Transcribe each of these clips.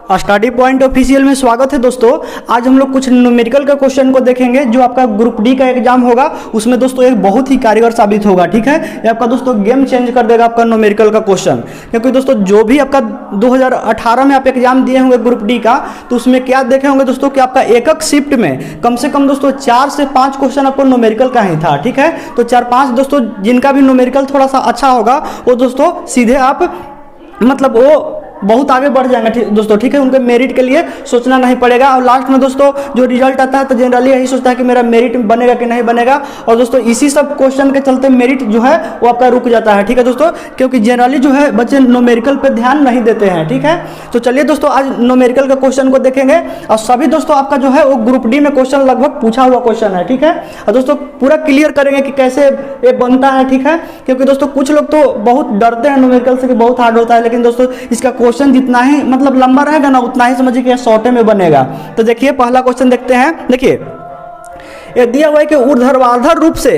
Study point official में स्वागत है दोस्तों। आज हम लोग कुछ न्यूमेरिकल का क्वेश्चन को देखेंगे जो आपका ग्रुप डी का एग्जाम होगा उसमें दोस्तों एक बहुत ही कारगर साबित होगा। ठीक है, ये आपका दोस्तों गेम चेंज कर देगा आपका न्यूमेरिकल का क्वेश्चन, क्योंकि दोस्तों जो भी आपका 2018 में आप एग्जाम दिए होंगे ग्रुप डी का, तो उसमें क्या देखे होंगे दोस्तों कि आपका एक शिफ्ट में कम से कम दोस्तों 4 से 5 क्वेश्चन आपको न्यूमेरिकल का ही था। ठीक है, तो 4-5 दोस्तों जिनका भी न्यूमेरिकल थोड़ा सा अच्छा होगा वो दोस्तों सीधे आप मतलब वो बहुत आगे बढ़ जाएंगे दोस्तों। ठीक है, उनके मेरिट के लिए सोचना नहीं पड़ेगा। और लास्ट में दोस्तों जो रिजल्ट आता है तो जनरली यही सोचता है कि मेरा मेरिट बनेगा कि नहीं बनेगा, और दोस्तों इसी सब क्वेश्चन के चलते मेरिट जो है वो आपका रुक जाता है। ठीक है दोस्तों, क्योंकि जनरली जो है बच्चे न्यूमेरिकल पे ध्यान नहीं देते हैं। ठीक है, तो चलिए दोस्तों आज न्यूमेरिकल का क्वेश्चन को देखेंगे, और सभी दोस्तों आपका जो है वो ग्रुप डी में क्वेश्चन लगभग पूछा हुआ क्वेश्चन है। ठीक है, और दोस्तों पूरा क्लियर करेंगे कि कैसे ये बनता है। ठीक है, क्योंकि दोस्तों कुछ लोग तो बहुत डरते हैं न्यूमेरिकल से कि बहुत हार्ड होता है, लेकिन दोस्तों इसका क्वेश्चन जितना ही मतलब लंबा रहेगा ना उतना ही समझिए कि शॉर्टे में बनेगा। तो देखिए पहला क्वेश्चन देखते हैं। देखिए ये दिया हुआ है कि ऊर्ध्वाधर रूप से,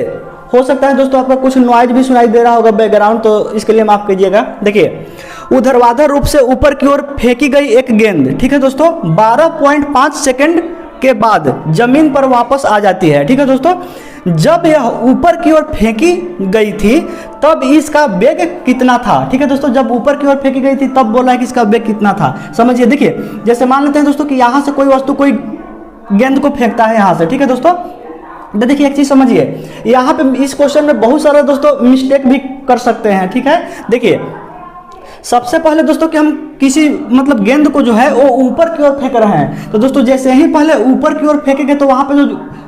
हो सकता है दोस्तों आपका कुछ नॉइज भी सुनाई दे रहा होगा बैकग्राउंड, तो इसके लिए माफ कीजिएगा। देखिए ऊर्ध्वाधर रूप से ऊपर की ओर फेंकी गई एक गेंद, ठीक है दोस्तों, 12.5 सेकंड के बाद जमीन पर वापस आ जाती है। ठीक है दोस्तों, जब यह ऊपर की ओर फेंकी गई थी तब इसका वेग कितना था। ठीक है दोस्तों, जब ऊपर की ओर फेंकी गई थी तब बोला है कि इसका वेग कितना था। समझिए, देखिए जैसे मान लेते हैं दोस्तों कि यहाँ से कोई वस्तु कोई गेंद को फेंकता है यहाँ से। ठीक है दोस्तों, तो देखिए एक चीज समझिए, यहाँ पे इस क्वेश्चन में बहुत सारे दोस्तों मिस्टेक भी कर सकते हैं। ठीक है, देखिए सबसे पहले दोस्तों कि हम किसी मतलब गेंद को जो है वो ऊपर की ओर फेंक रहे हैं, तो दोस्तों जैसे ही पहले ऊपर की ओर फेंकेंगे तो वहां पे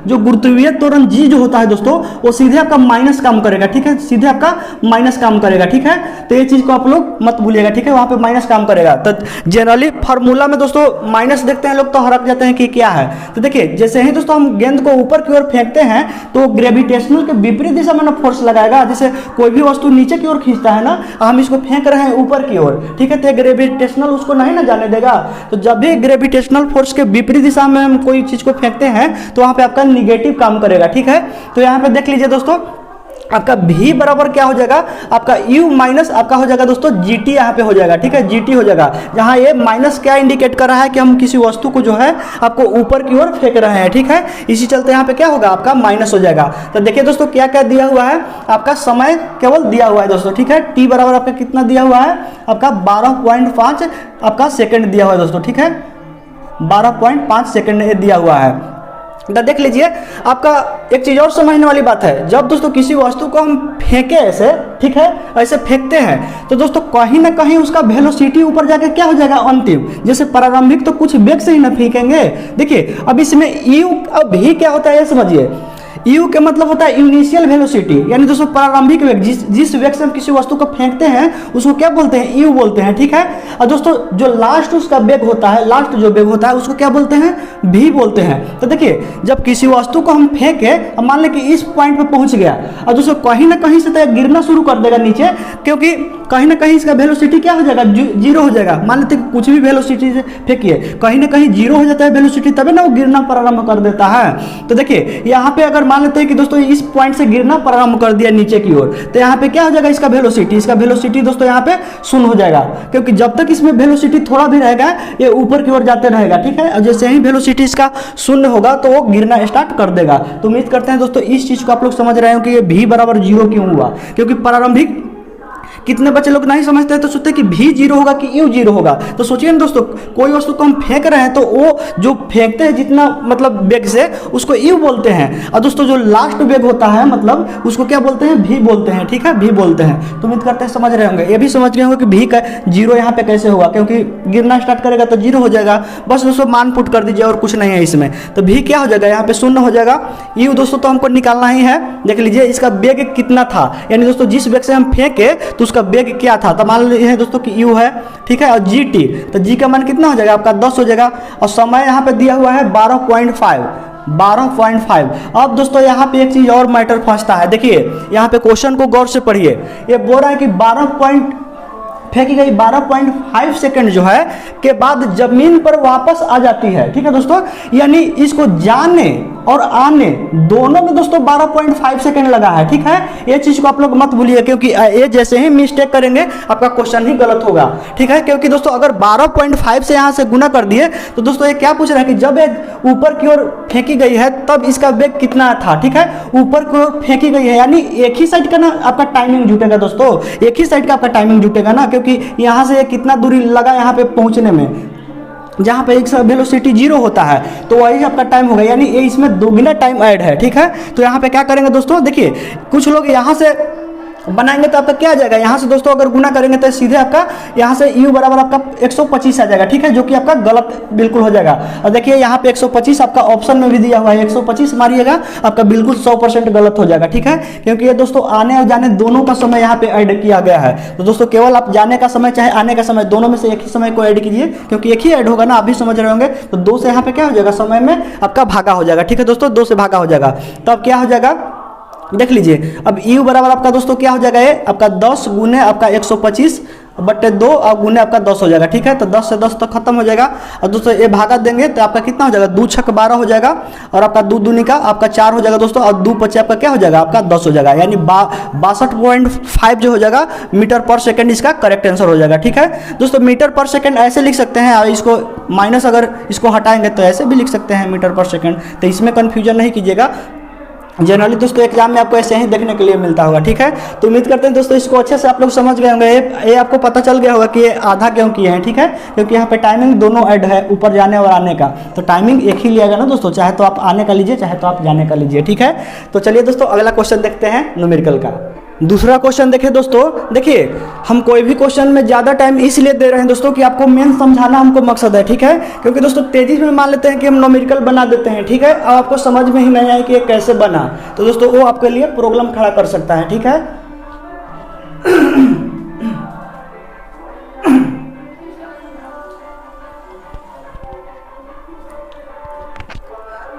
जो गुरुत्वीय त्वरण जी जो होता है दोस्तों वो सीधे आपका माइनस काम करेगा। ठीक है, सीधे आपका माइनस काम करेगा। ठीक है, तो ये चीज को आप लोग मत भूलिएगा। ठीक है, वहां पे माइनस काम करेगा। तो जनरली फार्मूला में दोस्तों माइनस देखते हैं लोग तो हड़क जाते हैं कि क्या है। तो देखिए जैसे ही दोस्तों हम गेंद को ऊपर की ओर फेंकते हैं तो ग्रेविटेशनल के विपरीत दिशा में ना फोर्स लगाएगा। जैसे कोई भी वस्तु नीचे की ओर खींचता है ना, हम इसको फेंक रहे हैं ऊपर की ओर, ठीक है, तो ग्रेविटेशनल उसको नहीं ना जाने देगा। तो जब भी ग्रेविटेशनल फोर्स के विपरीत दिशा में हम कोई चीज को फेंकते हैं तो वहां पे आपका निगेटिव काम करेगा। ठीक है, तो यहाँ पे देख लीजिए दोस्तों आपका v बराबर क्या हो जाएगा, आपका u माइनस आपका हो जाएगा दोस्तों gt, यहाँ पे हो जाएगा। ठीक है, gt हो जाएगा, जहाँ ये माइनस क्या इंडिकेट कर रहा है कि हम किसी वस्तु को जो है आपको ऊपर की ओर फेंक रहे हैं। ठीक है, इसी चलते यहाँ पे क्या होगा, आपका माइनस हो जाएगा। तो देखिए दोस्तों क्या क्या दिया हुआ है, आपका समय केवल दिया हुआ है दोस्तों। ठीक है, t बराबर आपका कितना दिया हुआ है, आपका 12.5 आपका सेकेंड दिया हुआ है दोस्तों। ठीक है, 12.5 सेकेंड दिया हुआ है। तो देख लीजिए आपका एक चीज और समझने वाली बात है, जब दोस्तों किसी वस्तु को हम फेंके ऐसे, ठीक है, ऐसे फेंकते हैं तो दोस्तों कहीं ना कहीं उसका वेलोसिटी ऊपर जाके क्या हो जाएगा, अंतिम। जैसे प्रारंभिक तो कुछ वेग से ही ना फेंकेंगे। देखिए अब इसमें u अब v क्या होता है ये समझिए, u के मतलब होता है इनिशियल वेलोसिटी, यानी दोस्तों प्रारंभिक वेग, जिस वेग से हम किसी वस्तु को फेंकते हैं उसको क्या बोलते हैं, u बोलते हैं। ठीक है, और दोस्तों जो लास्ट उसका वेग होता है, लास्ट जो वेग होता है उसको क्या बोलते हैं, v बोलते हैं। तो देखिए जब किसी वस्तु को हम फेंके, अब मान लें कि इस पॉइंट पे पहुंच गया और दोस्तों कहीं ना कहीं से तो गिरना शुरू कर देगा नीचे, क्योंकि कहीं ना कहीं इसका वेलोसिटी क्या हो जाएगा, जीरो हो जाएगा। मान लेते हैं कुछ भी वेलोसिटी से फेंकिए, कहीं ना कहीं जीरो हो जाता है वेलोसिटी, तभी ना वो गिरना प्रारंभ कर देता है। तो देखिए यहाँ पे अगर मान लेते हैं कि दोस्तों इस पॉइंट से गिरना प्रारंभ कर दिया नीचे की ओर, तो यहाँ पे क्या हो जाएगा, इसका वेलोसिटी दोस्तों यहाँ पे शून्य हो जाएगा, क्योंकि जब तक इसमें वेलोसिटी थोड़ा भी रहेगा ये ऊपर की ओर जाते रहेगा। ठीक है, और जैसे ही वेलोसिटी इसका शून्य होगा तो वो गिरना स्टार्ट कर देगा। तो उम्मीद करते हैं दोस्तों इस चीज को आप लोग समझ रहे हो कि ये v बराबर 0 क्यों हुआ, क्योंकि प्रारंभिक कितने बच्चे लोग नहीं समझते हैं तो सोचते हैं कि v 0 होगा कि u 0 होगा। तो सोचिए ना दोस्तों, कोई वस्तु को हम फेंक रहे हैं तो वो जो फेंकते हैं जितना मतलब वेग से उसको u बोलते हैं, और दोस्तों जो लास्ट वेग होता है मतलब उसको क्या बोलते हैं, v बोलते हैं। ठीक है, v बोलते हैं। तो उम्मीद करते हैं समझ रहे होंगे, ये भी समझ रहे होंगे कि v का 0 यहाँ पे कैसे होगा, क्योंकि गिरना स्टार्ट करेगा तो 0 हो जाएगा। बस दोस्तों मान पुट कर दीजिए और कुछ नहीं है इसमें। तो v क्या हो जाएगा, यहाँ पे 0 हो जाएगा। u दोस्तों तो हमको निकालना ही है। देख लीजिए इसका वेग कितना था, यानी दोस्तों जिस वेग से हम फेंके तो उसका वेग क्या था, तो मान लीजिए दोस्तों कि u है। ठीक है, और gt, तो g का मान कितना हो जाएगा, आपका 10 हो जाएगा, और समय यहाँ पे दिया हुआ है 12.5। अब दोस्तों यहाँ पे एक चीज और मैटर फंसता है। देखिए यहाँ पे क्वेश्चन को गौर से पढ़िए, ये बोल रहा है कि फेंकी गई 12.5 सेकंड जो है के बाद जमीन पर वापस आ जाती है, ठीक है दोस्तों। यानी इसको जाने और आने दोनों में दोस्तों 12.5 सेकंड लगा है, ठीक है। ये चीज को आप लोग मत भूलिए, क्योंकि ये जैसे ही मिस्टेक करेंगे आपका क्वेश्चन ही गलत होगा, ठीक है। क्योंकि दोस्तों अगर 12.5 से यहां से गुना कर दिए तो दोस्तों ये क्या पूछ रहा है कि जब एक ऊपर की ओर फेंकी गई है तब इसका वेग कितना था, ठीक है। ऊपर की ओर फेंकी गई है यानी एक ही साइड का ना आपका टाइमिंग जुटेगा दोस्तों, एक ही साइड का आपका टाइमिंग जुटेगा ना, क्योंकि यहां से कितना दूरी लगा यहाँ पे पहुंचने में, जहां पे एक वेलोसिटी 0 होता है तो वही आपका टाइम होगा, यानी ये इसमें दोगुना टाइम ऐड है, ठीक है। तो यहाँ पे क्या करेंगे दोस्तों, देखिए कुछ लोग यहाँ से बनाएंगे तो आपका क्या आ जाएगा, यहाँ से दोस्तों अगर गुना करेंगे तो सीधे आपका यहाँ से u बराबर आपका 125 आ जाएगा, ठीक है, जो कि आपका गलत बिल्कुल हो जाएगा। और देखिए यहाँ पे 125 आपका ऑप्शन में भी दिया हुआ है, 125 मारिएगा आपका बिल्कुल 100% गलत हो जाएगा, ठीक है। क्योंकि ये दोस्तों आने और जाने दोनों का समय यहाँ पे ऐड किया गया है। तो दोस्तों केवल आप जाने का समय चाहे आने का समय दोनों में से एक ही समय को ऐड कीजिए, क्योंकि एक ही ऐड होगा ना, आप भी समझ रहे होंगे। तो 2 से यहाँ पे क्या हो जाएगा, समय में आपका भागा हो जाएगा, ठीक है दोस्तों, 2 से भागा हो जाएगा। तो अब क्या हो जाएगा देख लीजिए, अब u बराबर आपका दोस्तों क्या हो जाएगा, ये आपका 10 गुने आपका 125 बटे 2 और गुने आपका 10 हो जाएगा, ठीक है। तो 10 से 10 तो खत्म हो जाएगा और दोस्तों ये भागा देंगे तो आपका कितना हो जाएगा, 2 छक 12 हो जाएगा और आपका 2 दूनी का आपका 4 हो जाएगा दोस्तों, और 2 पचे आपका क्या हो जाएगा, आपका 10 हो जाएगा, यानी 62.5 जो हो जाएगा मीटर पर सेकंड इसका करेक्ट आंसर हो जाएगा, ठीक है दोस्तों। मीटर पर सेकंड ऐसे लिख सकते हैं, इसको माइनस अगर इसको हटाएंगे तो ऐसे भी लिख सकते हैं मीटर पर सेकंड, तो इसमें कन्फ्यूजन नहीं कीजिएगा। जनरली दोस्तों एग्जाम में आपको ऐसे ही देखने के लिए मिलता होगा, ठीक है। तो उम्मीद करते हैं दोस्तों इसको अच्छे से आप लोग समझ गए होंगे, ये आपको पता चल गया होगा कि ये आधा क्यों किए हैं, ठीक है। क्योंकि यहाँ पे टाइमिंग दोनों ऐड है, ऊपर जाने और आने का, तो टाइमिंग एक ही लिया गया ना दोस्तों, चाहे तो आप आने का लीजिए चाहे तो आप जाने का लीजिए, ठीक है। तो चलिए दोस्तों अगला क्वेश्चन देखते हैं न्यूमेरिकल का। दूसरा क्वेश्चन देखिए दोस्तों, देखिए हम कोई भी क्वेश्चन में ज़्यादा टाइम इसलिए दे रहे हैं दोस्तों कि आपको मेन समझाना हमको मकसद है, ठीक है। क्योंकि दोस्तों तेजी में मान लेते हैं कि हम न्यूमेरिकल बना देते हैं, ठीक है, अब आपको समझ में ही नहीं आए कि ये कैसे बना, तो दोस्तों वो आपके लिए प्रॉब्लम खड़ा कर सकता है, ठीक है।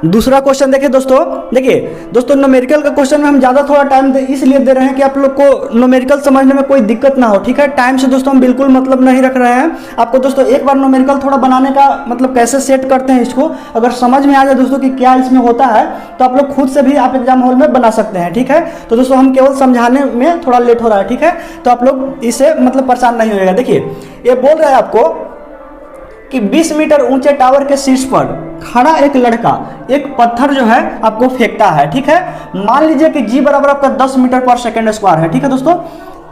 दूसरा क्वेश्चन देखिए दोस्तों, देखिए दोस्तों न्यूमेरिकल का क्वेश्चन में हम ज़्यादा थोड़ा टाइम इसलिए दे रहे हैं कि आप लोग को न्यूमेरिकल समझने में कोई दिक्कत ना हो, ठीक है। टाइम से दोस्तों हम बिल्कुल मतलब नहीं रख रहे हैं। आपको दोस्तों एक बार न्यूमेरिकल थोड़ा बनाने का मतलब कैसे सेट करते हैं इसको अगर समझ में आ जाए दोस्तों कि क्या इसमें होता है, तो आप लोग खुद से भी आप एग्जाम हॉल में बना सकते हैं, ठीक है। तो दोस्तों हम केवल समझाने में थोड़ा लेट हो रहा है, ठीक है, तो आप लोग इससे मतलब परेशान नहीं होगा। देखिए ये बोल रहा है आपको कि 20 मीटर ऊंचे टावर के शीर्ष पर खड़ा एक लड़का एक पत्थर जो है आपको फेंकता है, ठीक है। मान लीजिए कि जी बराबर आपका 10 मीटर पर सेकंड स्क्वायर है, ठीक है दोस्तों।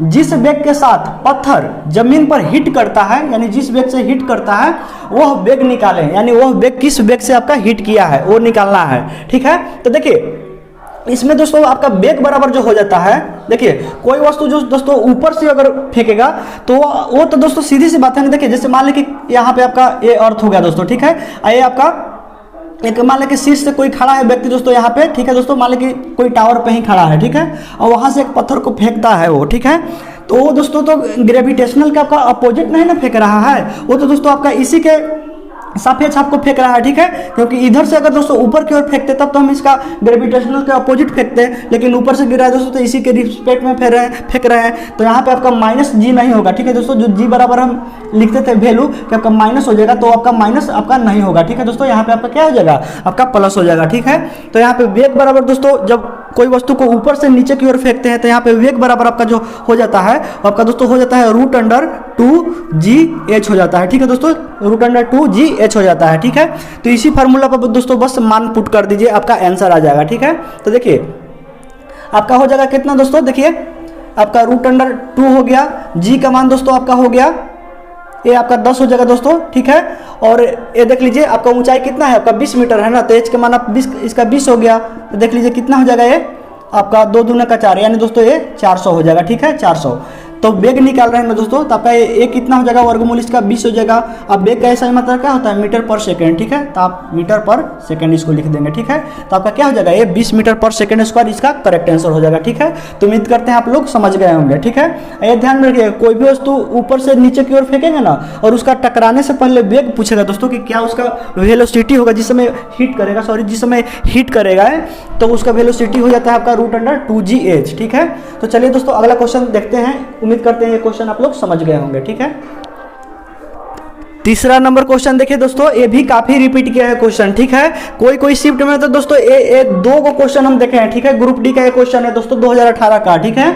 जिस वेग के साथ पत्थर जमीन पर हिट करता है, यानी जिस वेग से हिट करता है वह वेग निकालें, यानी वह वेग किस वेग से आपका हिट किया है वो निकालना है, ठीक है। तो देखिए इसमें दोस्तों आपका वेग बराबर जो हो जाता है, देखिए कोई वस्तु जो दोस्तों ऊपर से अगर फेंकेगा तो वो तो दोस्तों सीधी सी बात है ना। देखिए जैसे मान लें कि यहाँ पे आपका ये अर्थ हो गया दोस्तों, ठीक है, ये आपका एक मान लें कि शीर्ष से कोई खड़ा है व्यक्ति दोस्तों यहाँ पे, ठीक है दोस्तों, मान लें कि कोई टावर पे ही खड़ा है, ठीक है, और वहाँ से एक पत्थर को फेंकता है वो, ठीक है। तो वो दोस्तों तो ग्रेविटेशनल का आपका अपोजिट नहीं ना फेंक रहा है, वो तो दोस्तों आपका इसी के सापेक्ष आपको फेंक रहा है, ठीक है। क्योंकि इधर से अगर दोस्तों ऊपर की ओर फेंकते तब तो हम इसका ग्रेविटेशनल के अपोजिट फेंकते हैं, लेकिन ऊपर से गिरा है दोस्तों तो इसी के रिस्पेक्ट में फेंक रहे हैं। तो यहाँ पे आपका माइनस जी नहीं होगा, ठीक है दोस्तों। जो जी बराबर हम लिखते थे वैल्यू कि आपका माइनस हो जाएगा, तो आपका माइनस आपका नहीं होगा, ठीक है दोस्तों। यहाँ पे आपका क्या हो जाएगा, आपका प्लस हो जाएगा, ठीक है। तो यहाँ पे वेग बराबर दोस्तों जब कोई वस्तु को ऊपर से नीचे की ओर फेंकते हैं तो यहाँ पे वेग बराबर आपका जो हो जाता है आपका दोस्तों हो जाता है √2gh हो जाता है, ठीक है दोस्तों, √2gh हो जाता है, ठीक है। तो इसी फार्मूला पर दोस्तों बस मान पुट कर दीजिए, आपका आंसर आ जाएगा, ठीक है। तो देखिए आपका हो जाएगा कितना दोस्तों, देखिए आपका √2 हो गया, जी का मान दोस्तों आपका हो गया ये आपका 10 हो जाएगा दोस्तों, ठीक है। और ये देख लीजिए आपका ऊंचाई कितना है, आपका 20 मीटर है ना, तो एच का मान आप 20 इसका 20 हो गया, तो देख लीजिए कितना हो जाएगा ये आपका 2 दूना का 4, यानी दोस्तों ये 400 हो जाएगा, ठीक है, 400। तो वेग निकाल रहे हैं ना दोस्तों, तो आपका ये कितना हो जाएगा, वर्गमूल इसका 20 हो जाएगा। अब वेग का ऐसा मतलब क्या होता है, मीटर पर सेकंड, ठीक है, तो आप मीटर पर सेकंड इसको लिख देंगे, ठीक है। तो आपका क्या हो जाएगा, ये 20 मीटर पर सेकंड स्क्वायर इसका करेक्ट आंसर हो जाएगा, ठीक है। तो उम्मीद करते हैं आप लोग समझ गए होंगे, ठीक है। ये ध्यान में रखिएगा, कोई भी वस्तु ऊपर से नीचे की ओर फेंकेंगे ना और उसका टकराने से पहले वेग पूछेगा दोस्तों कि क्या उसका वेलोसिटी होगा जिस समय हिट करेगा, जिस समय हिट करेगा तो उसका वेलोसिटी हो जाता है आपका √2gh, ठीक है। तो चलिए दोस्तों अगला क्वेश्चन देखते हैं। उम्मीद करते हैं ये क्वेश्चन आप लोग समझ गए होंगे, ठीक है। तीसरा नंबर क्वेश्चन देखिए दोस्तों, ये भी काफी रिपीट किया है क्वेश्चन, ठीक है। कोई शिफ्ट में तो दोस्तों ये 2 को क्वेश्चन हम देखे हैं, ठीक है। ग्रुप डी का ये क्वेश्चन है दोस्तों 2018 का, ठीक है।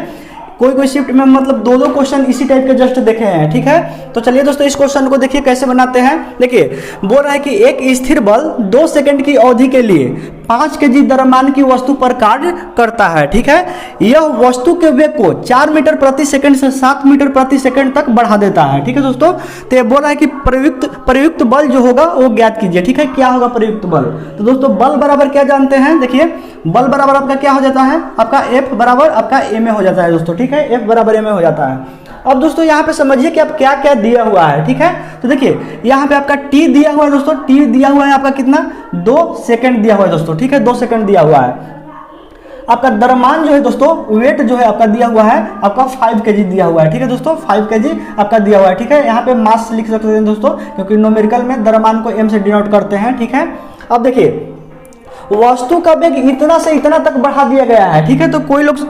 कोई शिफ्ट में मतलब 2 क्वेश्चन इसी टाइप के जस्ट देखे हैं, ठीक है। तो चलिए दोस्तों इस क्वेश्चन को देखिए कैसे बनाते हैं। देखिए बोल रहा है कि एक स्थिर बल 2 सेकंड की अवधि के लिए 5 kg द्रव्यमान की वस्तु पर कार्य करता है, ठीक है। यह वस्तु के वेग को 4 मीटर प्रति सेकंड से 7 मीटर प्रति सेकंड तक बढ़ा देता है, ठीक है दोस्तों। तो ये बोल रहा है कि प्रयुक्त बल जो होगा वो ज्ञात कीजिए, ठीक है। क्या होगा प्रयुक्त बल? तो दोस्तों बल बराबर क्या जानते हैं, देखिए बल बराबर आपका क्या हो जाता है, आपका F बराबर आपका ma हो जाता है दोस्तों, ठीक है। F बराबर ma हो जाता है। अब दोस्तों यहाँ पे समझिए कि आप क्या क्या दिया हुआ है, ठीक है। तो देखिए यहाँ पे आपका t दिया हुआ है दोस्तों, t दिया हुआ है आपका कितना 2 सेकंड दिया हुआ है दोस्तों, ठीक है। 2 सेकंड दिया हुआ है। आपका द्रव्यमान जो है दोस्तों, वेट जो है आपका दिया हुआ है आपका 5 kg दिया हुआ है, ठीक है दोस्तों। 5 kg आपका दिया हुआ है, ठीक है। यहाँ पे मास लिख सकते हैं दोस्तों, क्योंकि न्यूमेरिकल में द्रव्यमान को m से डिनोट करते हैं, ठीक है। अब देखिए वस्तु का वेग इतना से इतना तक बढ़ा दिया गया है, ठीक है। तो कोई लोग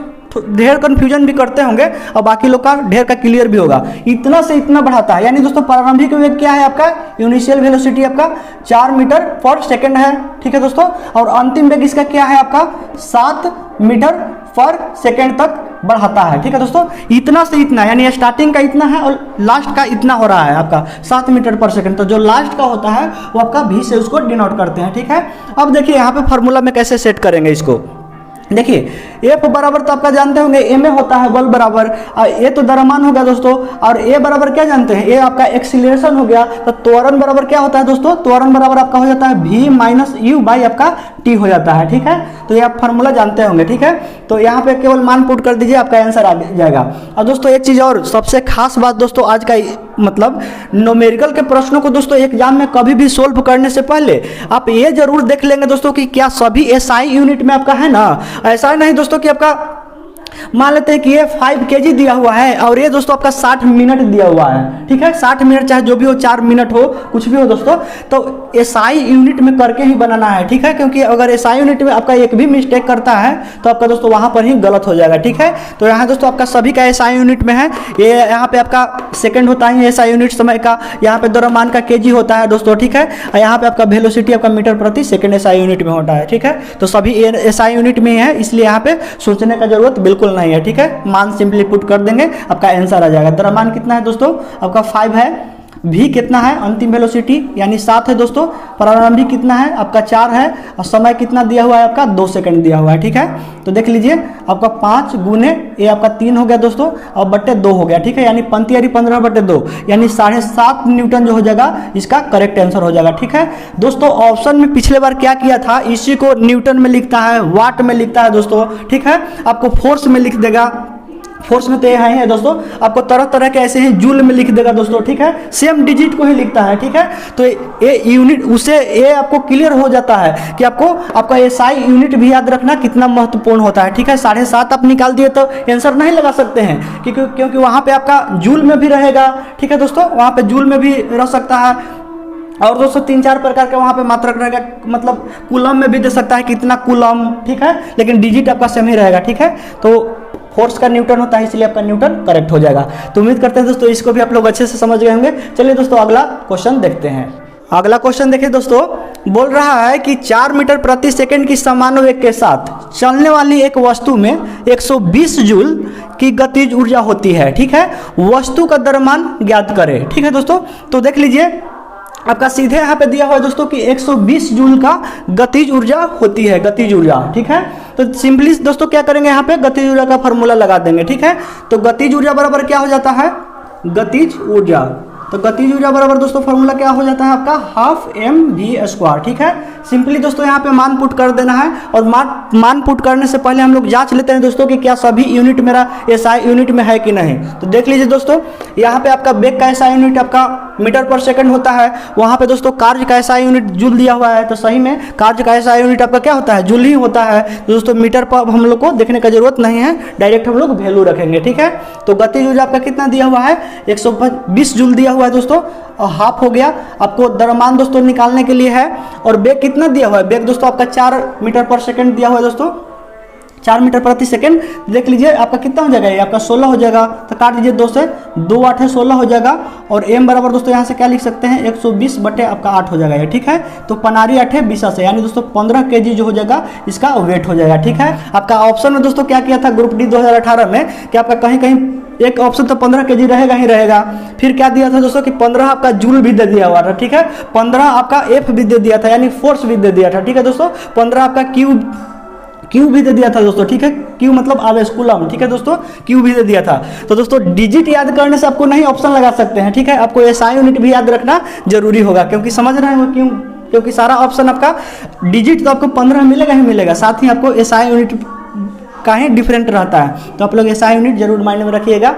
ढेर कंफ्यूजन भी करते होंगे और बाकी लोग का ढेर का क्लियर भी होगा। इतना से इतना बढ़ाता है, यानी दोस्तों प्रारंभिक वेग क्या है आपका, इनिशियल वेलोसिटी आपका 4 मीटर पर सेकंड है, ठीक है दोस्तों। और अंतिम वेग इसका क्या है आपका 7 मीटर पर सेकंड तक बढ़ाता है, ठीक है दोस्तों। इतना से इतना यानी स्टार्टिंग का इतना है और लास्ट का इतना हो रहा है आपका 7 मीटर पर सेकंड। तो जो लास्ट का होता है वो आपका v से उसको डिनोट करते हैं, ठीक है। अब देखिए यहाँ पे फॉर्मूला में कैसे सेट करेंगे इसको। देखिए F बराबर तो आपका जानते होंगे ma होता है बल बराबर, ये तो द्रव्यमान हो गया दोस्तों, और a बराबर क्या जानते हैं, ये आपका एक्सीलरेशन हो गया। तो त्वरण बराबर क्या होता है दोस्तों, त्वरण बराबर आपका हो जाता है v माइनस यू बाई आपका t हो जाता है, ठीक है। तो ये आप फॉर्मूला जानते होंगे, ठीक है। तो यहाँ पे केवल मान पुट कर दीजिए, आपका आंसर आ जाएगा। और दोस्तों एक चीज और सबसे खास बात दोस्तों, आज का मतलब न्यूमेरिकल के प्रश्नों को दोस्तों एग्जाम में कभी भी सोल्व करने से पहले आप ये जरूर देख लेंगे दोस्तों कि क्या सभी SI यूनिट में आपका है ना। ऐसा नहीं दोस्तों कि आपका मान लेते हैं कि ये 5 kg दिया हुआ है और ये दोस्तों आपका 60 मिनट दिया हुआ है, ठीक है। 60 मिनट चाहे जो भी हो, 4 मिनट हो, कुछ भी हो दोस्तों, तो SI यूनिट में करके ही बनाना है, ठीक है। क्योंकि अगर SI यूनिट में आपका एक भी मिस्टेक करता है तो आपका दोस्तों वहां पर ही गलत हो जाएगा, ठीक है। तो यहाँ दोस्तों आपका सभी का SI यूनिट में है, ये यहाँ पे आपका सेकंड होता है SI यूनिट समय का, यहाँ पे द्रव्यमान का kg होता है दोस्तों, ठीक है। और यहाँ पे आपका वेलोसिटी आपका मीटर प्रति सेकंड SI यूनिट में होता है, ठीक है। तो सभी SI यूनिट में है, इसलिए यहाँ पे सोचने का जरूरत बिल्कुल नहीं है, ठीक है। मान सिंपली पुट कर देंगे, आपका आंसर आ जाएगा। द्रव्यमान कितना है दोस्तों, आपका 5 है। v कितना है, अंतिम वेलोसिटी यानी 7 है दोस्तों। प्रारंभिक कितना है आपका 4 है, और समय कितना दिया हुआ है आपका 2 सेकंड दिया हुआ है, ठीक है। तो देख लीजिए आपका 5 गुने ये आपका 3 हो गया दोस्तों, और बट्टे 2 हो गया, ठीक है। यानी 15/2 यानी 7.5 न्यूटन जो हो जाएगा इसका करेक्ट आंसर हो जाएगा, ठीक है दोस्तों। ऑप्शन में पिछले बार क्या किया था, इसी को न्यूटन में लिखता है, वाट में लिखता है दोस्तों, ठीक है। आपको फोर्स में लिख देगा, फोर्स में तो ये है दोस्तों, आपको तरह तरह के ऐसे ही जूल में लिख देगा दोस्तों, ठीक है। सेम डिजिट को ही लिखता है, ठीक है। तो ये यूनिट उसे ये आपको क्लियर हो जाता है कि आपको आपका SI यूनिट भी याद रखना कितना महत्वपूर्ण होता है, ठीक है। 7.5 आप निकाल दिए तो आंसर नहीं लगा सकते हैं, क्योंकि वहां पे आपका जूल में भी रहेगा, ठीक है दोस्तों। वहां पे जूल में भी रह सकता है, और दोस्तों 3-4 प्रकार के वहां पे मात्रक रहेगा, मतलब कूलम में भी दे सकता है कितना कूलम, ठीक है। लेकिन डिजिट आपका सेम ही रहेगा, ठीक है। तो फोर्स का न्यूटन होता है, इसलिए आपका न्यूटन करेक्ट हो जाएगा। तो उम्मीद करते हैं दोस्तों इसको भी आप लोग अच्छे से समझ गए होंगे। चलिए दोस्तों अगला क्वेश्चन देखते हैं। अगला क्वेश्चन देखिए दोस्तों, बोल रहा है कि 4 मीटर प्रति सेकंड की समान वेग के साथ चलने वाली एक वस्तु में 120 जूल की गतिज ऊर्जा होती है, ठीक है। वस्तु का द्रव्यमान ज्ञात करें, ठीक है दोस्तों। तो देख लीजिए आपका सीधे यहाँ पे दिया हुआ है दोस्तों कि 120 जूल का गतिज ऊर्जा होती है, गतिज ऊर्जा, ठीक है। तो सिंपली दोस्तों क्या करेंगे, यहाँ पे गतिज ऊर्जा का फॉर्मूला लगा देंगे, ठीक है। तो गतिज ऊर्जा बराबर क्या हो जाता है, गतिज ऊर्जा, तो गतिज ऊर्जा बराबर दोस्तों फॉर्मूला क्या हो जाता है आपका 12mv², ठीक है। सिंपली दोस्तों यहाँ पे मान पुट कर देना है, और मान पुट करने से पहले हम लोग जांच लेते हैं दोस्तों कि क्या सभी यूनिट मेरा SI यूनिट में है कि नहीं। तो देख लीजिए दोस्तों, यहाँ पे आपका वेग का SI यूनिट आपका मीटर पर सेकंड होता है, वहाँ पे दोस्तों कार्य का SI यूनिट जूल दिया हुआ है, तो सही में कार्य का SI यूनिट आपका क्या होता है, जूल ही होता है। तो दोस्तों मीटर पर हम लोग को देखने का जरूरत नहीं है, डायरेक्ट हम लोग वैल्यू रखेंगे, ठीक है। तो गतिज ऊर्जा आपका कितना दिया हुआ है, 120 जूल दिया हुआ है दोस्तों, और हाफ हो गया। आपको द्रव्यमान दोस्तों निकालने के लिए है, और वेग कितना दिया हुआ है, वेग दोस्तों आपका 4 मीटर पर सेकंड दिया हुआ है दोस्तों, 4 मीटर प्रति सेकंड। देख लीजिए आपका कितना हो जाएगा, ये आपका 16 हो जाएगा। तो काट दीजिए 2 से, 2 8 16 हो जाएगा। और m बराबर दोस्तों यहाँ से क्या लिख सकते हैं, 120 बटे आपका 8 हो जाएगा ये, ठीक है। तो 15 8 20 से, यानी दोस्तों 15 kg जो हो जाएगा इसका वेट हो जाएगा, ठीक है। आपका ऑप्शन में दोस्तों क्या किया था ग्रुप डी 2018 में कि आपका कहीं कहीं एक ऑप्शन तो 15 kg रहेगा ही रहेगा। फिर क्या दिया था दोस्तों कि 15 आपका जूल भी दे दिया हुआ था, ठीक है। 15 आपका एफ भी दे दिया था, यानी फोर्स भी दे दिया था, ठीक है दोस्तों। 15 आपका क्यू भी दे दिया था दोस्तों, ठीक है। क्यू मतलब आवेश कूलम, ठीक है दोस्तों, क्यू भी दे दिया था। तो दोस्तों डिजिट याद करने से आपको नहीं ऑप्शन लगा सकते हैं, ठीक है। आपको एसआई यूनिट भी याद रखना जरूरी होगा, क्योंकि समझ रहे हैं क्यों, क्योंकि सारा ऑप्शन आपका डिजिट तो आपको 15 मिलेगा ही मिलेगा, साथ ही आपको एसआई यूनिट का ही डिफरेंट रहता है। तो आप लोग एसआई यूनिट जरूर माइंड में रखिएगा।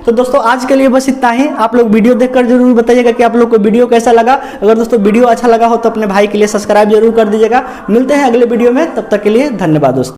तो दोस्तों आज के लिए बस इतना ही। आप लोग वीडियो देखकर जरूर बताइएगा कि आप लोग को वीडियो कैसा लगा। अगर दोस्तों वीडियो अच्छा लगा हो तो अपने भाई के लिए सब्सक्राइब जरूर कर दीजिएगा। मिलते हैं अगले वीडियो में, तब तक के लिए धन्यवाद दोस्तों।